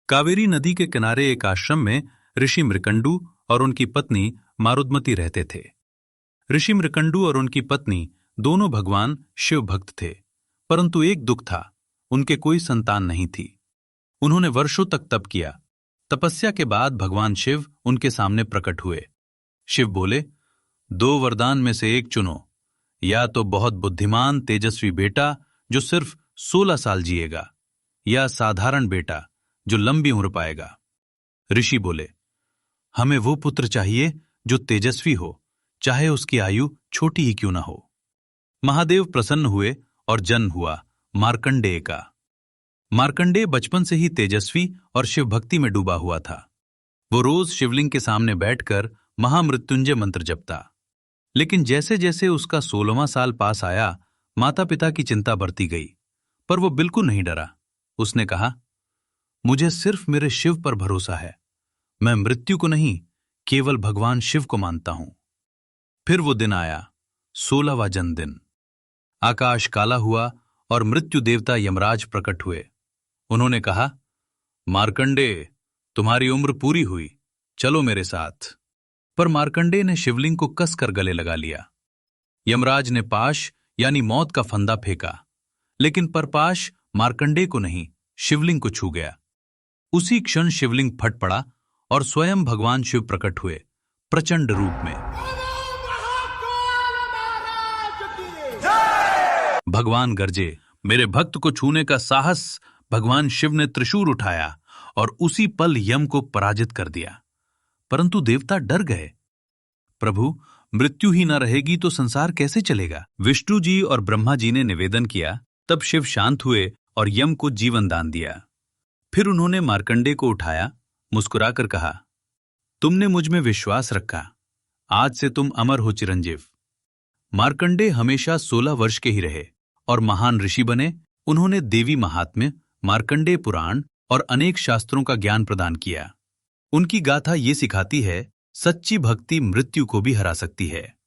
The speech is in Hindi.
कावेरी नदी के किनारे एक आश्रम में ऋषि मृकंडू और उनकी पत्नी मारुदमती रहते थे। ऋषि मृकंडू और उनकी पत्नी दोनों भगवान शिव भक्त थे, परंतु एक दुख था, उनके कोई संतान नहीं थी। उन्होंने वर्षों तक तप किया। तपस्या के बाद भगवान शिव उनके सामने प्रकट हुए। शिव बोले, दो वरदान में से एक चुनो, या तो बहुत बुद्धिमान तेजस्वी बेटा जो सिर्फ 16 साल जिएगा, या साधारण बेटा जो लंबी उम्र पाएगा। ऋषि बोले, हमें वो पुत्र चाहिए जो तेजस्वी हो, चाहे उसकी आयु छोटी ही क्यों ना हो। महादेव प्रसन्न हुए और जन्म हुआ मार्कंडेय का। मार्कंडेय बचपन से ही तेजस्वी और शिव भक्ति में डूबा हुआ था। वो रोज शिवलिंग के सामने बैठकर महामृत्युंजय मंत्र जपता। लेकिन जैसे जैसे उसका 16वां साल पास आया, माता पिता की चिंता बढ़ती गई, पर वो बिल्कुल नहीं डरा। उसने कहा, मुझे सिर्फ मेरे शिव पर भरोसा है, मैं मृत्यु को नहीं, केवल भगवान शिव को मानता हूं। फिर वो दिन आया, 16वां जन्मदिन। आकाश काला हुआ और मृत्यु देवता यमराज प्रकट हुए। उन्होंने कहा, मार्कंडेय, तुम्हारी उम्र पूरी हुई, चलो मेरे साथ। पर मार्कंडेय ने शिवलिंग को कसकर गले लगा लिया। यमराज ने पाश यानी मौत का फंदा फेंका, लेकिन परपाश मार्कंडेय को नहीं, शिवलिंग को छू गया। उसी क्षण शिवलिंग फट पड़ा और स्वयं भगवान शिव प्रकट हुए, प्रचंड रूप में। भगवान गरजे, मेरे भक्त को छूने का साहस। भगवान शिव ने त्रिशूल उठाया और उसी पल यम को पराजित कर दिया। परंतु देवता डर गए। प्रभु, मृत्यु ही न रहेगी तो संसार कैसे चलेगा? विष्णु जी और ब्रह्मा जी ने निवेदन किया। तब शिव शांत हुए और यम को जीवन दान दिया। फिर उन्होंने मार्कंडेय को उठाया, मुस्कुराकर कहा, तुमने मुझ में विश्वास रखा, आज से तुम अमर हो चिरंजीव। मार्कंडेय हमेशा 16 वर्ष के ही रहे और महान ऋषि बने। उन्होंने देवी महात्म्य, मार्कंडेय पुराण और अनेक शास्त्रों का ज्ञान प्रदान किया। उनकी गाथा ये सिखाती है, सच्ची भक्ति मृत्यु को भी हरा सकती है।